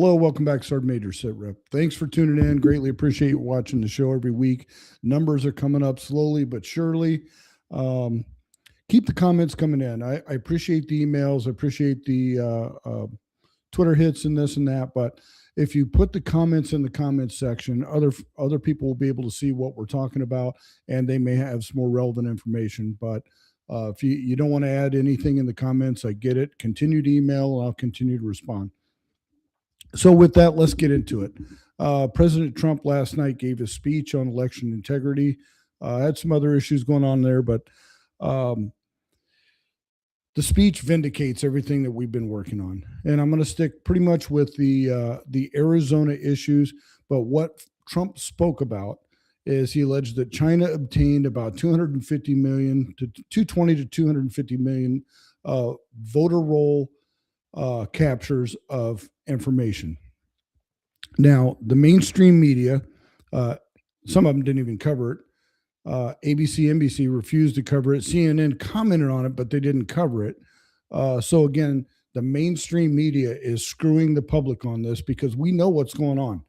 Hello, welcome back, Sergeant Major Sitrep. Thanks for tuning in. Greatly appreciate you watching the show every week. Numbers are coming up slowly but surely. Um, Keep the comments coming in. I appreciate the emails. I appreciate the Twitter hits and this and that. But if you put the comments in the comments section, other people will be able to see what we're talking about, and they may have some more relevant information. But if you don't want to add anything in the comments, I get it. Continue to email, and I'll continue to respond. So with that, let's get into it. President Trump last night gave a speech on election integrity. Had some other issues going on there, but um, the speech vindicates everything that we've been working on. And I'm going to stick pretty much with the Arizona issues. But what Trump spoke about is he alleged that China obtained about 250 million to 220 to 250 million voter roll captures of information. Now, the mainstream media, some of them didn't even cover it. ABC, NBC refused to cover it. CNN commented on it, but they didn't cover it. So again, the mainstream media is screwing the public on this because we know what's going on.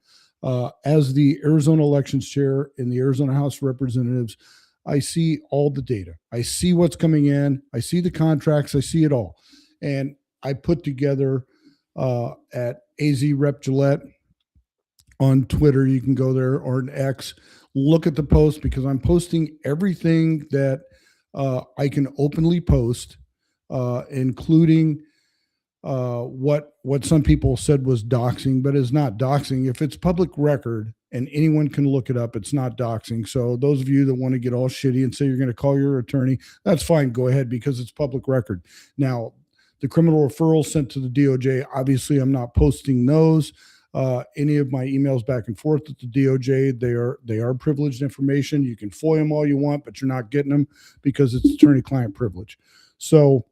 As the Arizona elections chair in the Arizona House of Representatives, I see all the data. I see what's coming in. I see the contracts. I see it all. And I put together at AZ Rep Gillette on Twitter. You can go there, or an X. Look at the post because I'm posting everything that I can openly post, including what some people said was doxing, but it's not doxing. If it's public record and anyone can look it up, it's not doxing. So those of you that want to get all shitty and say you're going to call your attorney, that's fine. Go ahead because it's public record. Now, the criminal referrals sent to the DOJ, obviously I'm not posting those. Any of my emails back and forth with the DOJ, they are privileged information. You can FOIA them all you want, but you're not getting them because it's attorney-client privilege. So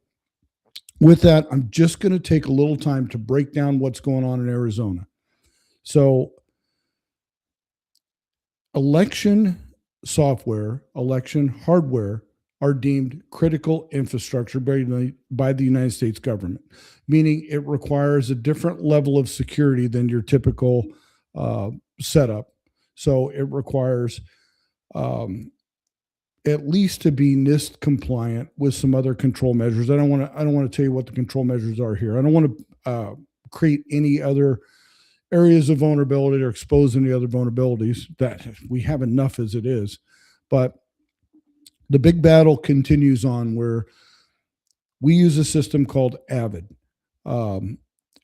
with that, I'm just going to take a little time to break down what's going on in Arizona. So election software, election hardware are deemed critical infrastructure by the United States government, meaning it requires a different level of security than your typical setup. So it requires at least to be NIST compliant with some other control measures. I don't want to tell you what the control measures are here. I don't want to create any other areas of vulnerability or expose any other vulnerabilities. That we have enough as it is, but the big battle continues on where we use a system called Avid. And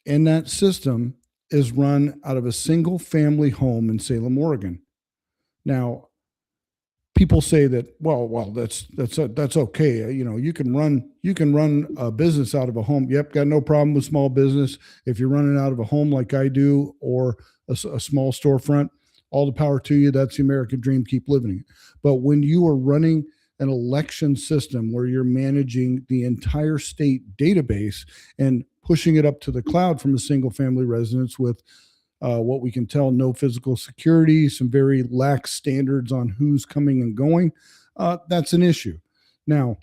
that system is run out of a single family home in Salem, Oregon. Now, people say that, well, that's okay. You can run a business out of a home. Yep, got no problem with small business. If you're running out of a home like I do, or a small storefront, all the power to you. That's the American dream. Keep living it. But when you are running an election system where you're managing the entire state database and pushing it up to the cloud from a single family residence with what we can tell, no physical security, some very lax standards on who's coming and going, that's an issue. Now,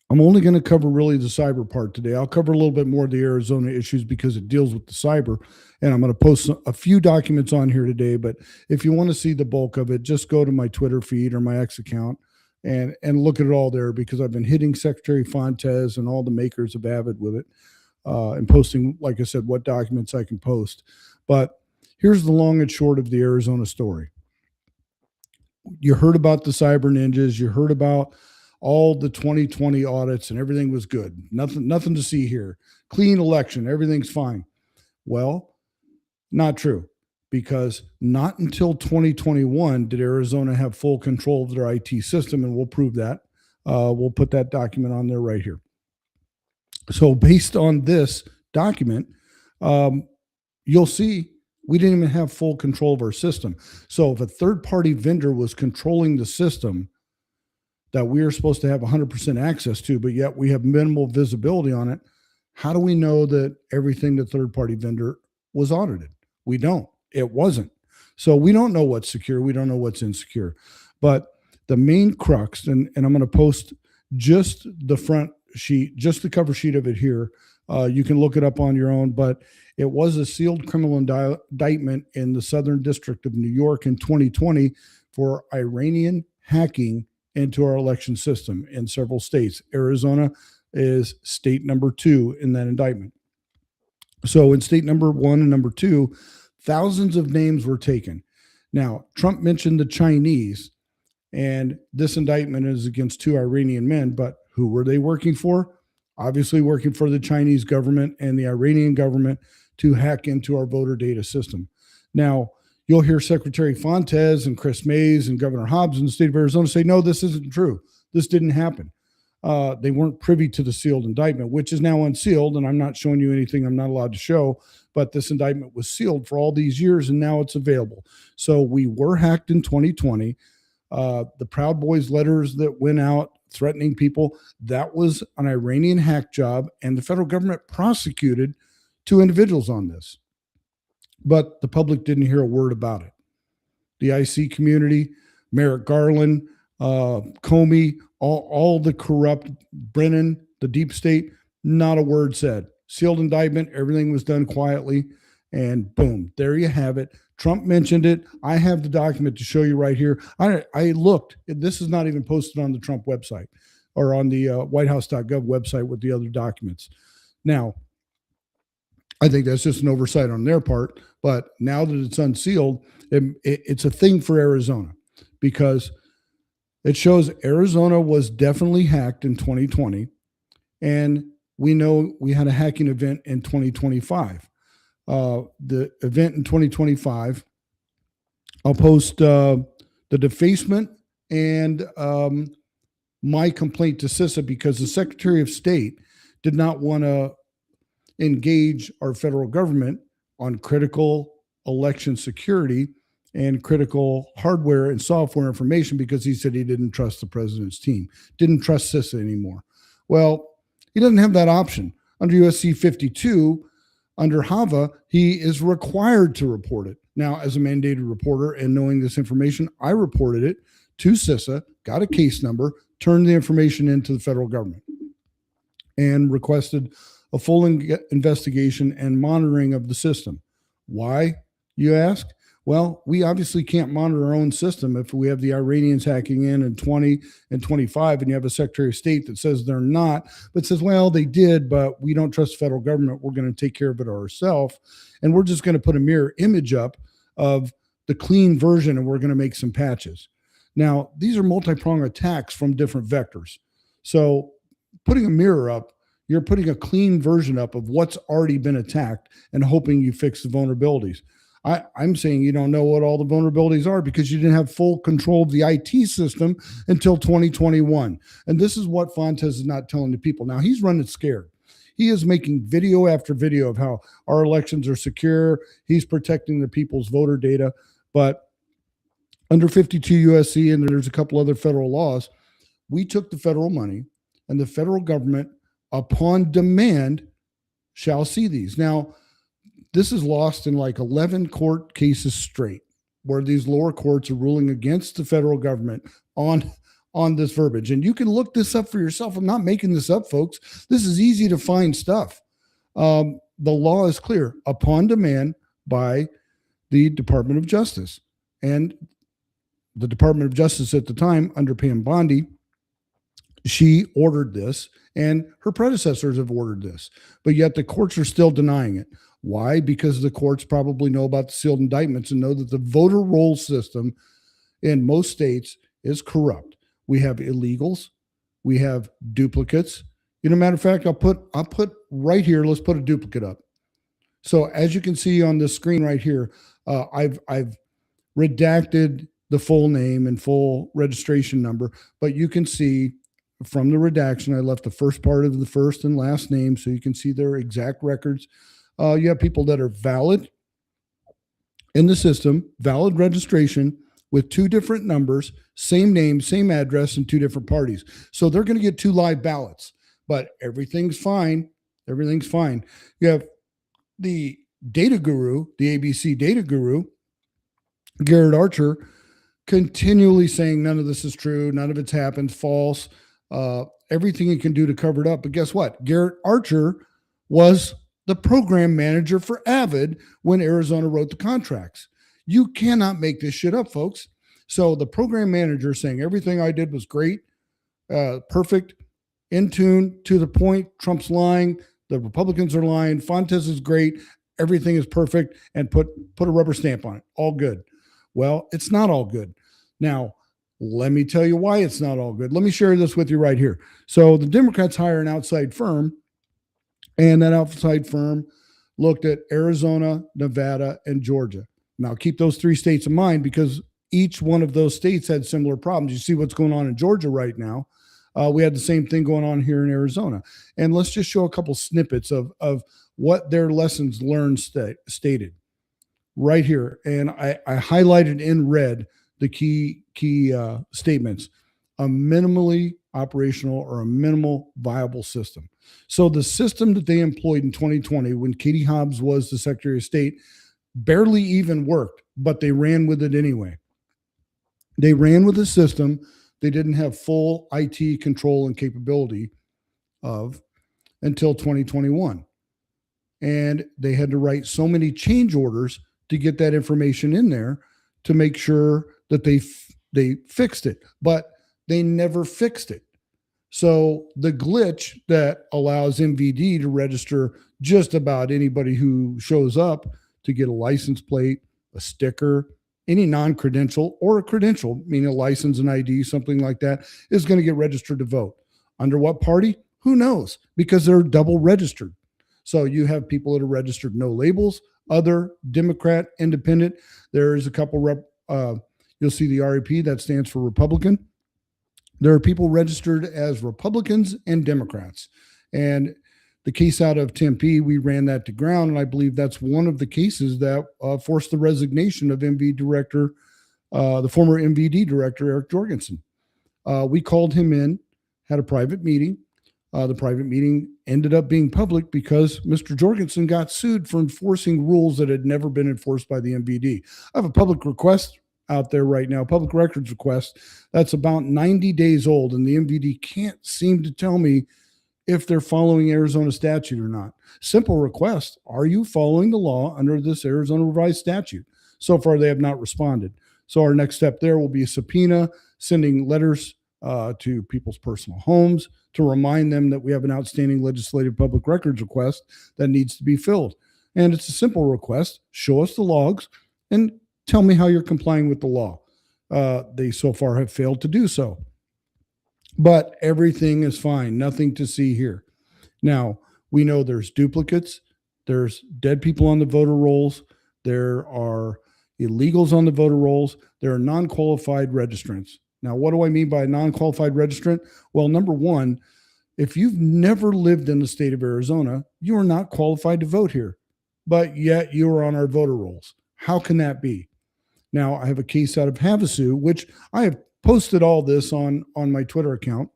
I'm only going to cover really the cyber part today. I'll cover a little bit more of the Arizona issues because it deals with the cyber, and I'm going to post a few documents on here today. But if you want to see the bulk of it, just go to my Twitter feed or my X account and look at it all there, because I've been hitting Secretary Fontes and all the makers of Avid with it, and posting, like I said, what documents I can post. But here's the long and short of the Arizona story. You heard about the cyber ninjas. You heard about all the 2020 audits and everything was good. Nothing to see here. Clean election. Everything's fine. Well, not true, because not until 2021 did Arizona have full control of their IT system, and we'll prove that. We'll put that document on there right here. So based on this document, you'll see we didn't even have full control of our system. So if a third-party vendor was controlling the system that we are supposed to have 100% access to, but yet we have minimal visibility on it, how do we know that everything the third-party vendor was audited? We don't. It wasn't. So we don't know what's secure. We don't know what's insecure. But the main crux, and I'm going to post just the front sheet, just the cover sheet of it here. You can look it up on your own, but it was a sealed criminal indictment in the Southern District of New York in 2020 for Iranian hacking into our election system in several states. Arizona is state number 2 in that indictment. So in state number 1 and number 2, thousands of names were taken. Now, Trump mentioned the Chinese, and this indictment is against 2 Iranian men, but who were they working for? Obviously working for the Chinese government and the Iranian government to hack into our voter data system. Now, you'll hear Secretary Fontes and Chris Mays and Governor Hobbs in the state of Arizona say, no, this isn't true. This didn't happen. They weren't privy to the sealed indictment, which is now unsealed, and I'm not showing you anything I'm not allowed to show, but this indictment was sealed for all these years, and now it's available. So we were hacked in 2020. The Proud Boys letters that went out threatening people, that was an Iranian hack job, and the federal government prosecuted 2 individuals on this. But the public didn't hear a word about it. The IC community, Merrick Garland, Comey, all the corrupt, Brennan, the deep state, not a word said. Sealed indictment, everything was done quietly, and boom, there you have it. Trump mentioned it. I have the document to show you right here. I looked. This is not even posted on the Trump website or on the whitehouse.gov website with the other documents. Now, I think that's just an oversight on their part, but now that it's unsealed, it's a thing for Arizona because it shows Arizona was definitely hacked in 2020, and we know we had a hacking event in 2025. The event in 2025, I'll post the defacement and my complaint to CISA because the Secretary of State did not want to engage our federal government on critical election security and critical hardware and software information because he said he didn't trust the president's team, didn't trust CISA anymore. Well, he doesn't have that option. Under USC 52, under HAVA, he is required to report it. Now, as a mandated reporter and knowing this information, I reported it to CISA, got a case number, turned the information into the federal government, and requested a full investigation and monitoring of the system. Why, you ask? Well, we obviously can't monitor our own system if we have the Iranians hacking in 20 and 25, and you have a Secretary of State that says they're not, but says, well, they did, but we don't trust the federal government. We're going to take care of it ourselves, and we're just going to put a mirror image up of the clean version, and we're going to make some patches. Now, these are multi-pronged attacks from different vectors. So putting a mirror up, you're putting a clean version up of what's already been attacked and hoping you fix the vulnerabilities. I'm saying you don't know what all the vulnerabilities are because you didn't have full control of the IT system until 2021. And this is what Fontes is not telling the people. Now, he's running scared. He is making video after video of how our elections are secure. He's protecting the people's voter data. But under 52 USC, and there's a couple other federal laws, we took the federal money, and the federal government, upon demand, shall see these. Now, this is lost in like 11 court cases straight, where these lower courts are ruling against the federal government on this verbiage. And you can look this up for yourself. I'm not making this up, folks. This is easy to find stuff. The law is clear, upon demand by the Department of Justice. And the Department of Justice at the time, under Pam Bondi, she ordered this, and her predecessors have ordered this. But yet the courts are still denying it. Why? Because the courts probably know about the sealed indictments and know that the voter roll system in most states is corrupt. We have illegals. We have duplicates. Matter of fact, I'll put right here, let's put a duplicate up. So as you can see on the screen right here, I've redacted the full name and full registration number, but you can see from the redaction, I left the first part of the first and last name so you can see their exact records. You have people that are valid in the system, valid registration with 2 different numbers, same name, same address, and 2 different parties. So they're going to get 2 live ballots, but everything's fine. Everything's fine. You have the data guru, the ABC data guru, Garrett Archer, continually saying none of this is true, none of it's happened, false. everything he can do to cover it up. But guess what? Garrett Archer was the program manager for Avid when Arizona wrote the contracts. You cannot make this shit up, folks. So the program manager saying everything I did was great, perfect, in tune, to the point. Trump's lying. The Republicans are lying. Fontes is great. Everything is perfect, and put a rubber stamp on it. All good. Well, it's not all good. Now, let me tell you why it's not all good. Let me share this with you right here. So the Democrats hire an outside firm, and that outside firm looked at Arizona, Nevada, and Georgia. Now, keep those 3 states in mind, because each one of those states had similar problems. You see what's going on in Georgia right now. We had the same thing going on here in Arizona. And let's just show a couple snippets of what their lessons learned stated right here. And I highlighted in red the key statements: a minimally operational or a minimal viable system. So the system that they employed in 2020, when Katie Hobbs was the Secretary of State, barely even worked, but they ran with it anyway. They ran with the system they didn't have full IT control and capability of until 2021. And they had to write so many change orders to get that information in there to make sure that they fixed it, but they never fixed it. So the glitch that allows MVD to register just about anybody who shows up to get a license plate, a sticker, any non-credential or a credential, meaning a license and ID, something like that, is going to get registered to vote. Under what party? Who knows? Because they're double registered. So you have people that are registered no labels, other, Democrat, independent. There's a couple you'll see the REP, that stands for Republican. There are people registered as Republicans and Democrats. And the case out of Tempe, we ran that to ground, and I believe that's one of the cases that forced the resignation of MV director, the former MVD director, Eric Jorgensen. We called him in, had a private meeting. The private meeting ended up being public because Mr. Jorgensen got sued for enforcing rules that had never been enforced by the MVD. I have a public request out there right now, public records request, that's about 90 days old, and the MVD can't seem to tell me if they're following Arizona statute or not. Simple request: are you following the law under this Arizona revised statute? So far, they have not responded. So our next step there will be a subpoena, sending letters to people's personal homes to remind them that we have an outstanding legislative public records request that needs to be filled. And it's a simple request: show us the logs and tell me how you're complying with the law. They so far have failed to do so. But everything is fine. Nothing to see here. Now, we know there's duplicates. There's dead people on the voter rolls. There are illegals on the voter rolls. There are non-qualified registrants. Now, what do I mean by a non-qualified registrant? Well, number one, if you've never lived in the state of Arizona, you are not qualified to vote here, but yet you are on our voter rolls. How can that be? Now, I have a case out of Havasu, which I have posted all this on my Twitter account,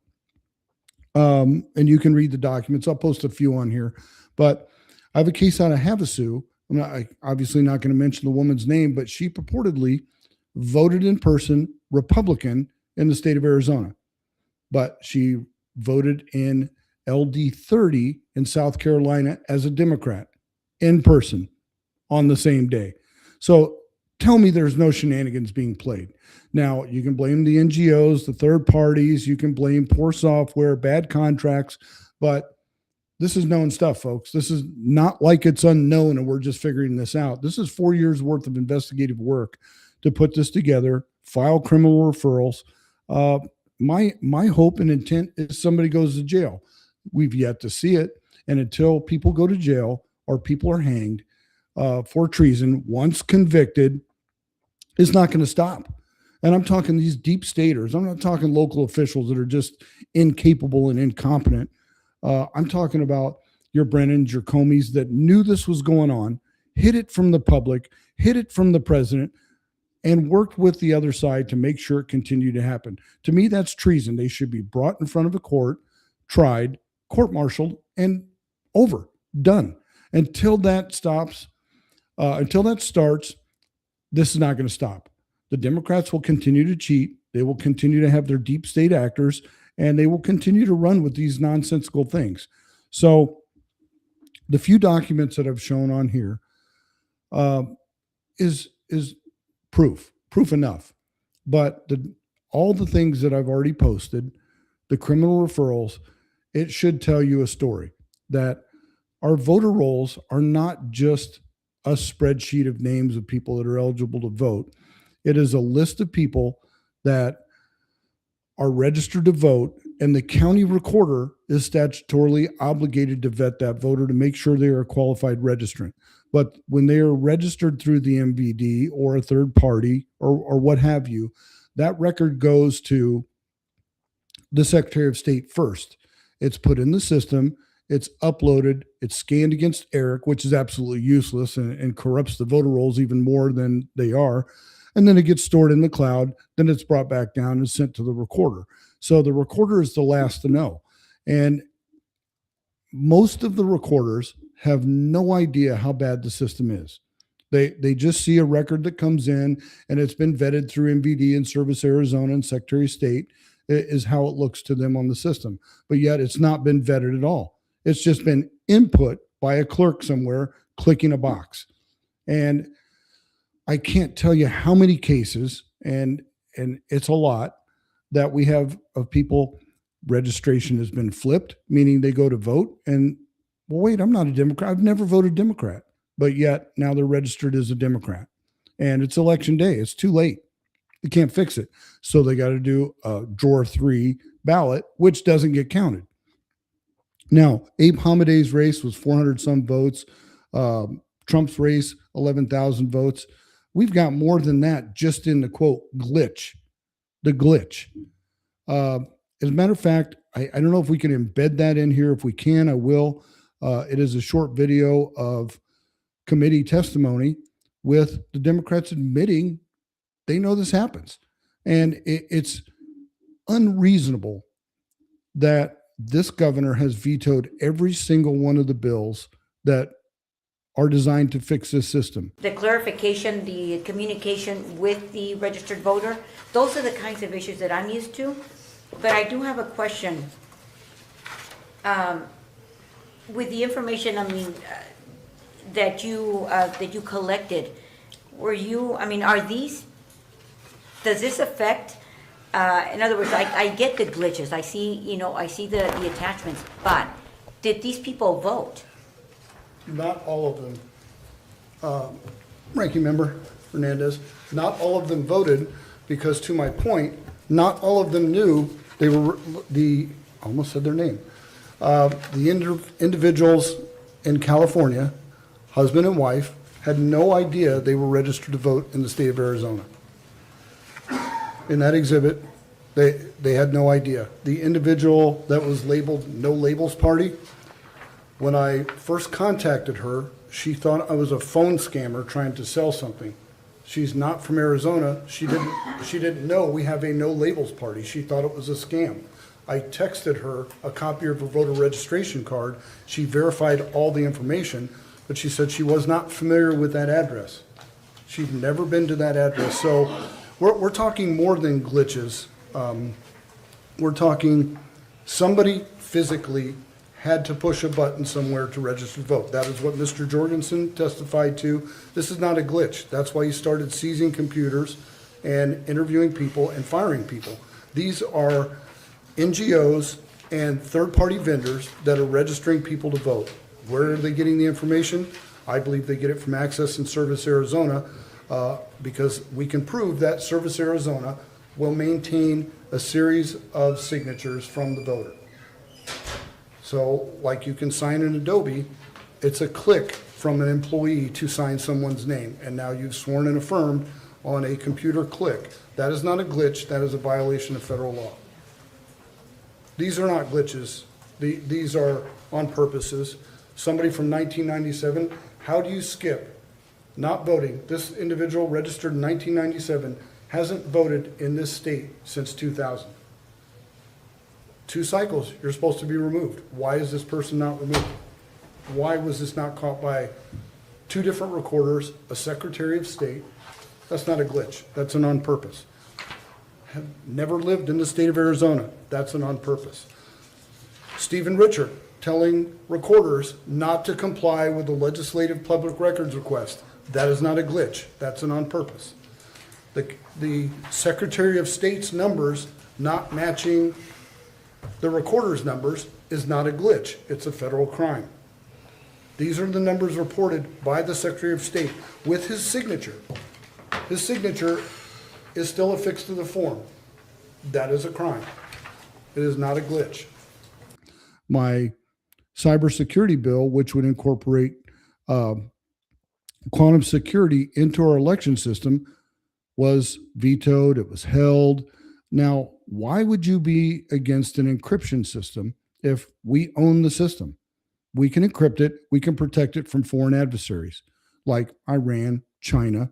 and you can read the documents. I'll post a few on here, but I have a case out of Havasu. I'm obviously not going to mention the woman's name, but she purportedly voted in person Republican in the state of Arizona, but she voted in LD 30 in South Carolina as a Democrat in person on the same day. So tell me there's no shenanigans being played. Now, you can blame the NGOs, the third parties, you can blame poor software, bad contracts, but this is known stuff, folks. This is not like it's unknown and we're just figuring this out. This is 4 years worth of investigative work to put this together, file criminal referrals. My hope and intent is somebody goes to jail. We've yet to see it. And until people go to jail or people are hanged for treason, once convicted, it's not going to stop. And I'm talking these deep staters. I'm not talking local officials that are just incapable and incompetent. I'm talking about your Brennans, your Comeys that knew this was going on, hid it from the public, hid it from the president, and worked with the other side to make sure it continued to happen. To me, that's treason. They should be brought in front of a court, tried, court-martialed, and over, done. Until that stops, until that starts, this is not going to stop. The Democrats will continue to cheat. They will continue to have their deep state actors, and they will continue to run with these nonsensical things. So the few documents that I've shown on here is proof enough. But all the things that I've already posted, the criminal referrals, it should tell you a story that our voter rolls are not just a spreadsheet of names of people that are eligible to vote. It is a list of people that are registered to vote, and the county recorder is statutorily obligated to vet that voter to make sure they are a qualified registrant. But when they are registered through the MVD or a third party or what have you, that record goes to the Secretary of State first. It's put in the system, it's uploaded, it's scanned against ERIC, which is absolutely useless and corrupts the voter rolls even more than they are. And then it gets stored in the cloud, then it's brought back down and sent to the recorder. So the recorder is the last to know. And most of the recorders have no idea how bad the system is. They just see a record that comes in and it's been vetted through MVD and Service Arizona and Secretary of State is how it looks to them on the system. But yet it's not been vetted at all. It's just been input by a clerk somewhere clicking a box. And I can't tell you how many cases, and it's a lot, that we have of people registration has been flipped, meaning they go to vote and, well, wait, I'm not a Democrat. I've never voted Democrat, but yet now they're registered as a Democrat. And it's election day. It's too late. They can't fix it. So they got to do a drawer 3 ballot, which doesn't get counted. Now, Abe Hamadeh's race was 400 some votes. Trump's race, 11,000 votes. We've got more than that just in the quote glitch, the glitch. As a matter of fact, I don't know if we can embed that in here. If we can, I will. It is a short video of committee testimony with the Democrats admitting they know this happens. And it's unreasonable that this governor has vetoed every single one of the bills that are designed to fix this system. The clarification, the communication with the registered voter, those are the kinds of issues that I'm used to. But I do have a question. With the information, that you collected, are these, does this affect, in other words, I get the glitches, I see the attachments, but did these people vote? Not all of them. Ranking Member Hernandez, not all of them voted because, to my point, not all of them knew they were I almost said their name. The individuals in California, husband and wife, had no idea they were registered to vote in the state of Arizona. In that exhibit, they had no idea. The individual that was labeled No Labels Party, when I first contacted her, she thought I was a phone scammer trying to sell something. She's not from Arizona. She didn't know we have a No Labels Party. She thought it was a scam. I texted her a copy of her voter registration card. She verified all the information, but she said she was not familiar with that address. She'd never been to that address. So we're talking more than glitches. We're talking somebody physically had to push a button somewhere to register to vote. That is what Mr. Jorgensen testified to. This is not a glitch. That's why he started seizing computers and interviewing people and firing people. These are NGOs and third-party vendors that are registering people to vote. Where are they getting the information? I believe they get it from Access and Service Arizona because we can prove that Service Arizona will maintain a series of signatures from the voter. So, like you can sign in Adobe, it's a click from an employee to sign someone's name, and now you've sworn and affirmed on a computer click. That is not a glitch, that is a violation of federal law. These are not glitches. These are on purposes. Somebody from 1997, how do you skip not voting? This individual registered in 1997 hasn't voted in this state since 2000. 2 cycles, you're supposed to be removed. Why is this person not removed? Why was this not caught by 2 different recorders, a Secretary of State? That's not a glitch. That's an on purpose. have never lived in the state of Arizona. That's an on purpose. Stephen Richard telling recorders not to comply with the legislative public records request. That is not a glitch. That's an on purpose. The Secretary of State's numbers not matching the recorder's numbers is not a glitch. It's a federal crime. These are the numbers reported by the Secretary of State with his signature. His signature is still affixed to the form. That is a crime. It is not a glitch. My cybersecurity bill, which would incorporate quantum security into our election system, was vetoed. It was held. Now, why would you be against an encryption system if we own the system? We can encrypt it. We can protect it from foreign adversaries like Iran, China,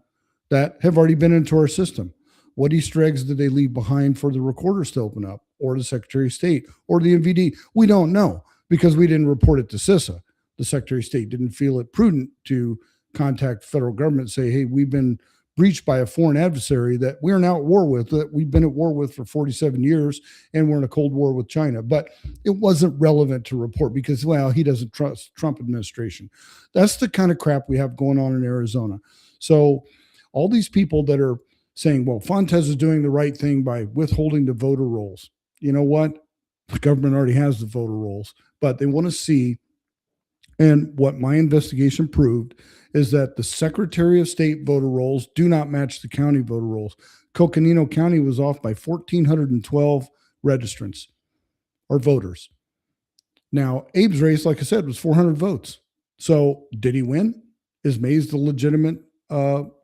that have already been into our system. What Easter eggs did they leave behind for the recorders to open up, or the Secretary of State, or the MVD? We don't know because we didn't report it to CISA. The Secretary of State didn't feel it prudent to contact federal government and say, hey, we've been breached by a foreign adversary that we're now at war with, that we've been at war with for 47 years, and we're in a Cold War with China. But it wasn't relevant to report because, well, he doesn't trust Trump administration. That's the kind of crap we have going on in Arizona. So all these people that are saying, well, Fontes is doing the right thing by withholding the voter rolls. You know what? The government already has the voter rolls, but they want to see, and what my investigation proved is that the Secretary of State voter rolls do not match the county voter rolls. Coconino County was off by 1,412 registrants or voters. Now, Abe's race, like I said, was 400 votes. So did he win? Is Mays the legitimate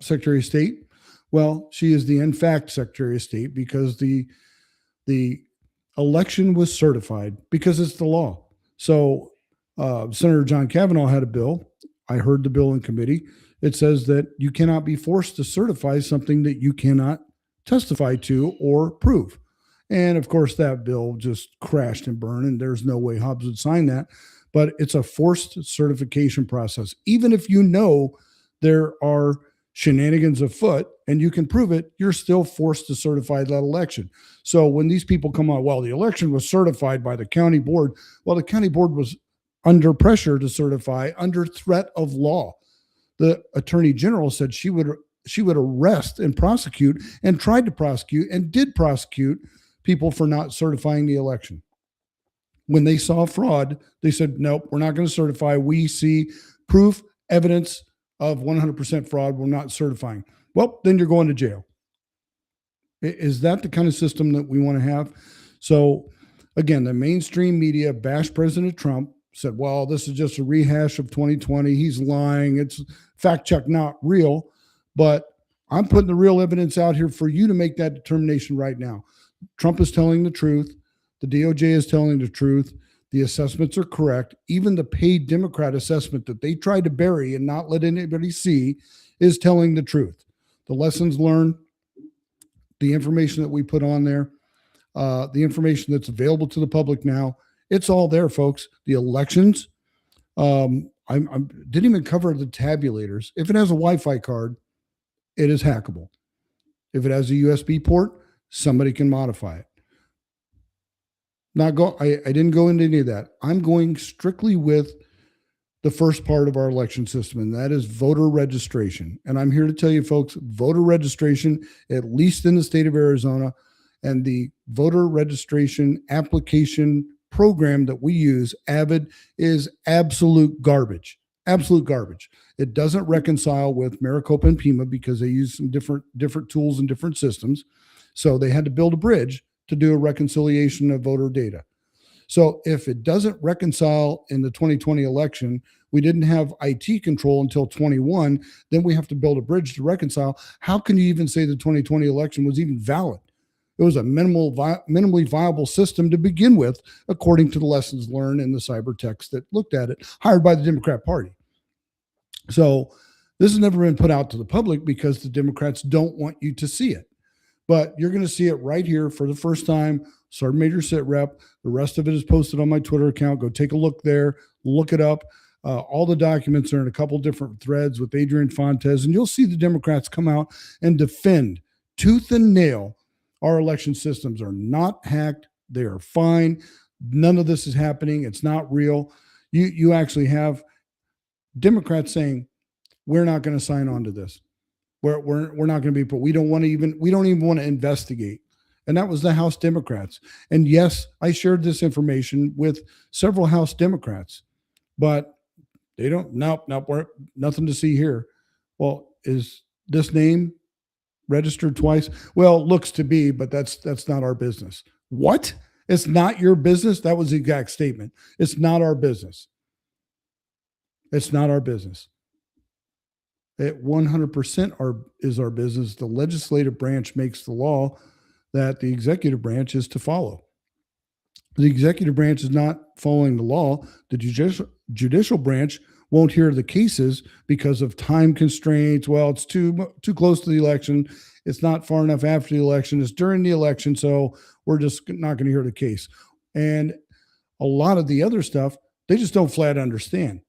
Secretary of State? Well, she is the in fact Secretary of State because the election was certified because it's the law. So Senator John Kavanaugh had a bill. I heard the bill in committee. It says that you cannot be forced to certify something that you cannot testify to or prove. And of course, that bill just crashed and burned, and there's no way Hobbs would sign that. But it's a forced certification process. Even if you know there are shenanigans afoot and you can prove it, you're still forced to certify that election. So when these people come out, well, the election was certified by the county board. Well, the county board was under pressure to certify under threat of law. The attorney general said she would arrest and prosecute, and tried to prosecute and did prosecute people for not certifying the election. When they saw fraud, they said, nope, we're not going to certify. We see proof, evidence of 100% fraud. We're not certifying. Well, then you're going to jail. Is that the kind of system that we want to have? So again, the mainstream media bashed President Trump, said, well, this is just a rehash of 2020. He's lying. It's fact check, not real. But I'm putting the real evidence out here for you to make that determination right now. Trump is telling the truth. The DOJ is telling the truth. The assessments are correct. Even the paid Democrat assessment that they tried to bury and not let anybody see is telling the truth. The lessons learned, the information that we put on there, the information that's available to the public now, it's all there, folks. The elections, I didn't even cover the tabulators. If it has a Wi-Fi card, it is hackable. If it has a USB port, somebody can modify it. I didn't go into any of that. I'm going strictly with the first part of our election system, and that is voter registration. And I'm here to tell you, folks, voter registration, at least in the state of Arizona, and the voter registration application program that we use, Avid, is absolute garbage. Absolute garbage. It doesn't reconcile with Maricopa and Pima because they use some different tools and different systems. So they had to build a bridge to do a reconciliation of voter data. So if it doesn't reconcile in the 2020 election, we didn't have IT control until 21, then we have to build a bridge to reconcile. How can you even say the 2020 election was even valid? It was a minimally viable system to begin with, according to the lessons learned in the cyber techs that looked at it, hired by the Democrat Party. So this has never been put out to the public because the Democrats don't want you to see it. But you're going to see it right here for the first time. Sergeant Major Sit Rep. The rest of it is posted on my Twitter account. Go take a look there. Look it up. All the documents are in a couple different threads with Adrian Fontes, and you'll see the Democrats come out and defend tooth and nail Our election systems are not hacked. They are fine. None of this is happening. It's not real. You actually have Democrats saying, we're not going to sign on to this. We're not going to be, but we don't even want to investigate. And that was the House Democrats. And yes, I shared this information with several House Democrats, but they don't, nope, we're nothing to see here. Well, is this name registered twice? Well, looks to be, but that's not our business. What? It's not your business? That was the exact statement. It's not our business. It's not our business. It 100% is our business. The legislative branch makes the law that the executive branch is to follow. The executive branch is not following the law. The judicial branch won't hear the cases because of time constraints. Well, it's too close to the election. It's not far enough after the election. It's during the election, so we're just not going to hear the case. And a lot of the other stuff, they just don't flat understand.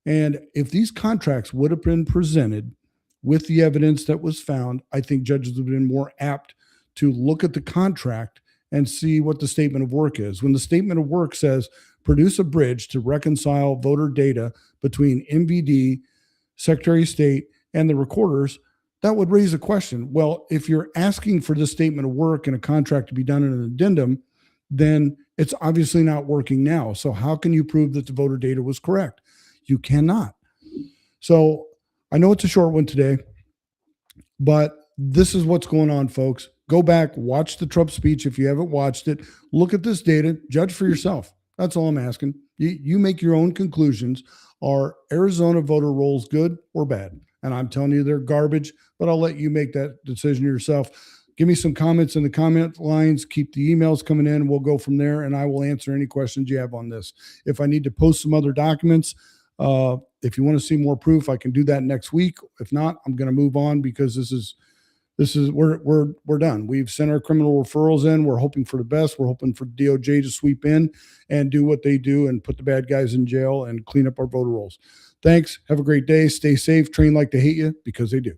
And if these contracts would have been presented with the evidence that was found, I think judges would have been more apt to look at the contract and see what the statement of work is. When the statement of work says, produce a bridge to reconcile voter data between MVD, Secretary of State, and the recorders, that would raise a question. Well, if you're asking for this statement of work and a contract to be done in an addendum, then it's obviously not working now. So how can you prove that the voter data was correct? You cannot. So I know it's a short one today, but this is what's going on, folks. Go back, watch the Trump speech if you haven't watched it. Look at this data, judge for yourself. That's all I'm asking. You make your own conclusions. Are Arizona voter rolls good or bad? And I'm telling you they're garbage, but I'll let you make that decision yourself. Give me some comments in the comment lines. Keep the emails coming in. We'll go from there, and I will answer any questions you have on this. If I need to post some other documents, if you want to see more proof, I can do that next week. If not, I'm going to move on because this is we're done. We've sent our criminal referrals in. We're hoping for the best. We're hoping for DOJ to sweep in and do what they do and put the bad guys in jail and clean up our voter rolls. Thanks. Have a great day. Stay safe. Train like they hate you, because they do.